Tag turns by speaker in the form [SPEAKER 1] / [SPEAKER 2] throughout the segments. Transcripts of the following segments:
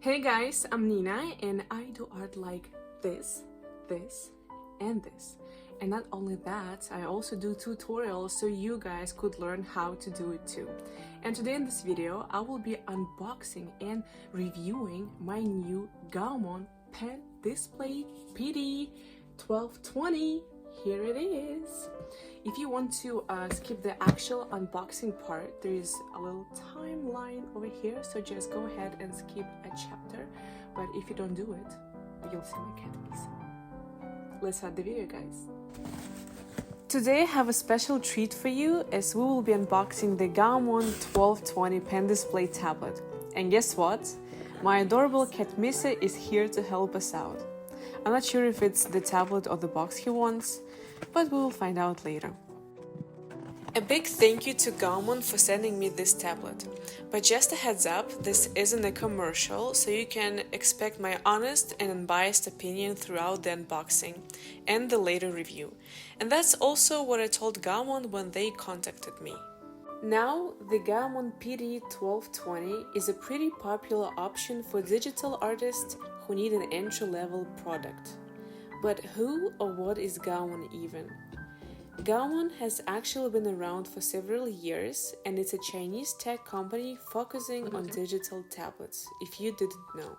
[SPEAKER 1] Hey guys, I'm Nina and I do art like this, and this. And not only that, I also do tutorials so you guys could learn how to do it too. And today in this video, I will be unboxing and reviewing my new Gaomon Pen Display PD1220. Here it is. If you want to skip the actual unboxing part, there is a little timeline over here, so just go ahead and skip a chapter. But if you don't do it, you'll see my cat piece. Let's start the video, guys. Today I have a special treat for you as we will be unboxing the Gaomon 1220 Pen Display tablet. And guess what? My adorable cat Misa is here to help us out. I'm not sure if it's the tablet or the box he wants, but we will find out later. A big thank you to Gaomon for sending me this tablet. But just a heads up, this isn't a commercial, so you can expect my honest and unbiased opinion throughout the unboxing and the later review. And that's also what I told Gaomon when they contacted me. Now, the Gaomon PD1220 is a pretty popular option for digital artists who need an entry-level product. But who or what is Gaomon even? Gaomon has actually been around for several years, and it's a Chinese tech company focusing on digital tablets, if you didn't know.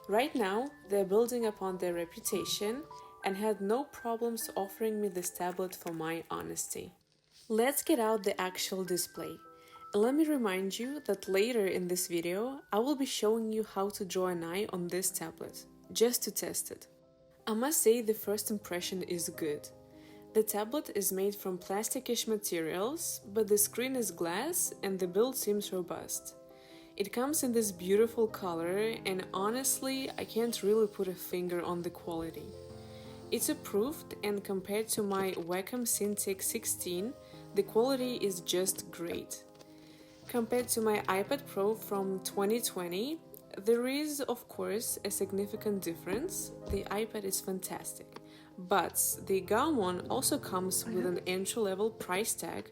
[SPEAKER 1] Right now, they're building upon their reputation and had no problems offering me this tablet for my honesty. Let's get out the actual display. And let me remind you that later in this video, I will be showing you how to draw an eye on this tablet, just to test it. I must say the first impression is good. The tablet is made from plasticish materials, but the screen is glass and the build seems robust. It comes in this beautiful color and honestly, I can't really put a finger on the quality. It's approved and compared to my Wacom Cintiq 16, the quality is just great. Compared to my iPad Pro from 2020, there is, of course, a significant difference. The iPad is fantastic, but the Gaomon also comes with an entry-level price tag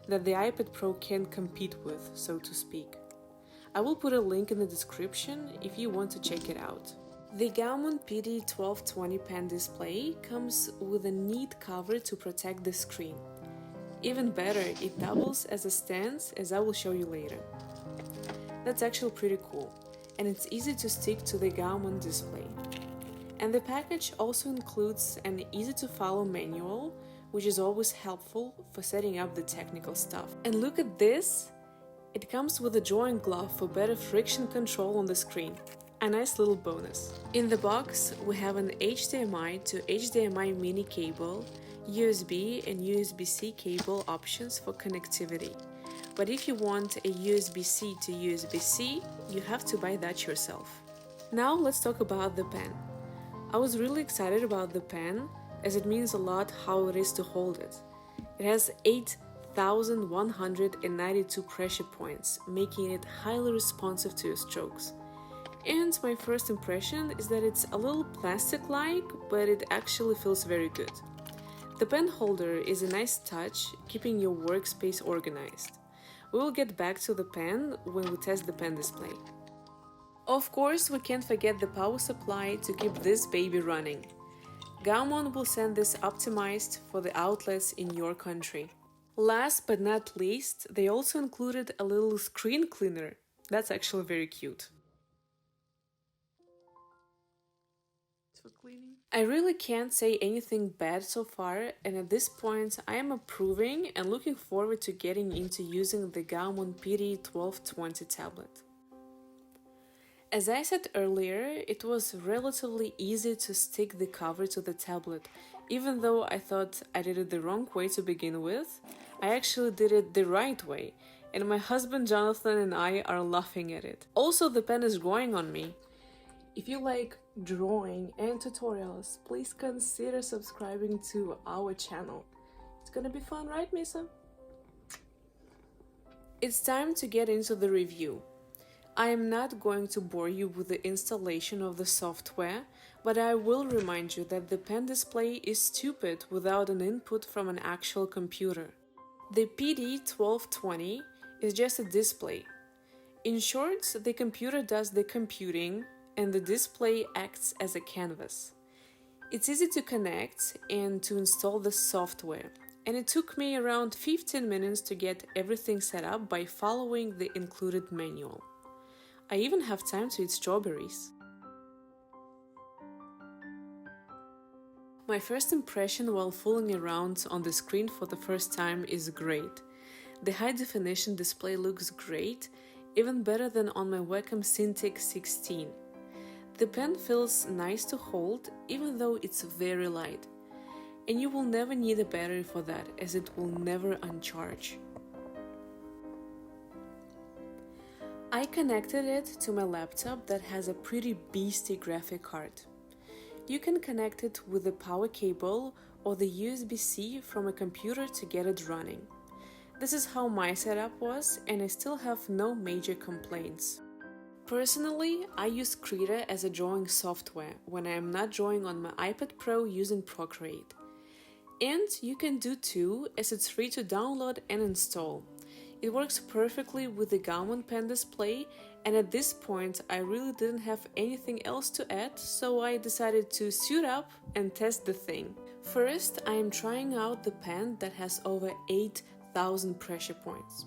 [SPEAKER 1] that the iPad Pro can't compete with, so to speak. I will put a link in the description if you want to check it out. The Gaomon PD1220 Pen Display comes with a neat cover to protect the screen. Even better, it doubles as a stand, as I will show you later. That's actually pretty cool, and it's easy to stick to the Gaomon display. And the package also includes an easy-to-follow manual, which is always helpful for setting up the technical stuff. And look at this! It comes with a drawing glove for better friction control on the screen. A nice little bonus. In the box, we have an HDMI to HDMI mini cable, USB and USB-C cable options for connectivity. But if you want a USB-C to USB-C, you have to buy that yourself. Now let's talk about the pen. I was really excited about the pen, as it means a lot how it is to hold it. It has 8,192 pressure points, making it highly responsive to your strokes. And my first impression is that it's a little plastic-like, but it actually feels very good. The pen holder is a nice touch, keeping your workspace organized. We will get back to the pen when we test the pen display. Of course, we can't forget the power supply to keep this baby running. Gaomon will send this optimized for the outlets in your country. Last but not least, they also included a little screen cleaner. That's actually very cute. I really can't say anything bad so far, and at this point I am approving and looking forward to getting into using the Gaomon PD1220 tablet. As I said earlier, it was relatively easy to stick the cover to the tablet. Even though I thought I did it the wrong way to begin with, I actually did it the right way, and my husband Jonathan and I are laughing at it. Also, the pen is growing on me. If you like drawing and tutorials, please consider subscribing to our channel. It's gonna be fun, right, Misa? It's time to get into the review. I am not going to bore you with the installation of the software, but I will remind you that the pen display is stupid without an input from an actual computer. The PD1220 is just a display. In short, the computer does the computing and the display acts as a canvas. It's easy to connect and to install the software, and it took me around 15 minutes to get everything set up by following the included manual. I even have time to eat strawberries. My first impression while fooling around on the screen for the first time is great. The high-definition display looks great, even better than on my Wacom Cintiq 16. The pen feels nice to hold, even though it's very light. And you will never need a battery for that, as it will never uncharge. I connected it to my laptop that has a pretty beastie graphic card. You can connect it with the power cable or the USB-C from a computer to get it running. This is how my setup was, and I still have no major complaints. Personally, I use Krita as a drawing software when I am not drawing on my iPad Pro using Procreate. And you can do too, as it's free to download and install. It works perfectly with the Gaomon Pen Display, and at this point I really didn't have anything else to add, so I decided to suit up and test the thing. First, I am trying out the pen that has over 8,000 pressure points.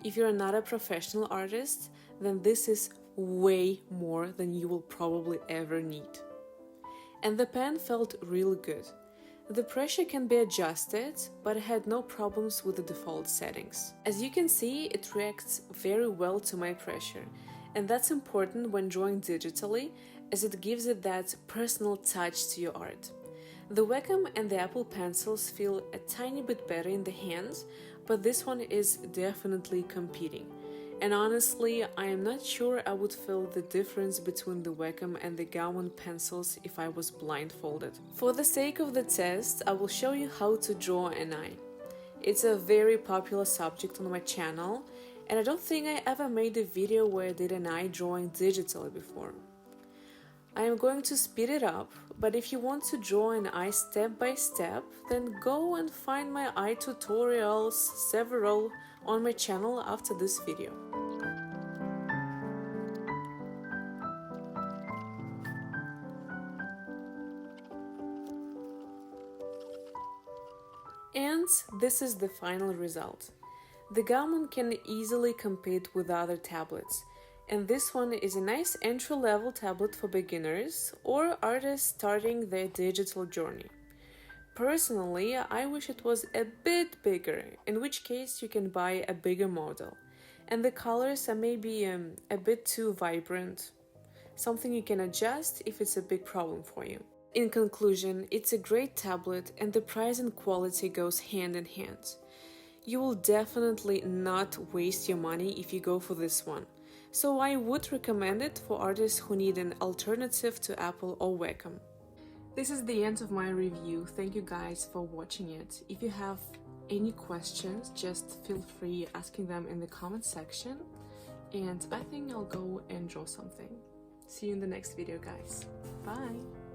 [SPEAKER 1] If you're not a professional artist, then this is way more than you will probably ever need. And the pen felt really good. The pressure can be adjusted, but I had no problems with the default settings. As you can see, it reacts very well to my pressure, and that's important when drawing digitally, as it gives it that personal touch to your art. The Wacom and the Apple pencils feel a tiny bit better in the hands, but this one is definitely competing. And honestly, I am not sure I would feel the difference between the Wacom and the Gaomon pencils if I was blindfolded. For the sake of the test, I will show you how to draw an eye. It's a very popular subject on my channel, and I don't think I ever made a video where I did an eye drawing digitally before. I am going to speed it up, but if you want to draw an eye step by step, then go and find my eye tutorials, several, on my channel after this video. And this is the final result. The Gaomon can easily compete with other tablets, and this one is a nice entry-level tablet for beginners or artists starting their digital journey. Personally, I wish it was a bit bigger, in which case you can buy a bigger model. And the colors are maybe a bit too vibrant, something you can adjust if it's a big problem for you. In conclusion, it's a great tablet and the price and quality goes hand in hand. You will definitely not waste your money if you go for this one. So I would recommend it for artists who need an alternative to Apple or Wacom. This is the end of my review. Thank you guys for watching it. If you have any questions, just feel free asking them in the comment section. And I think I'll go and draw something. See you in the next video, guys. Bye!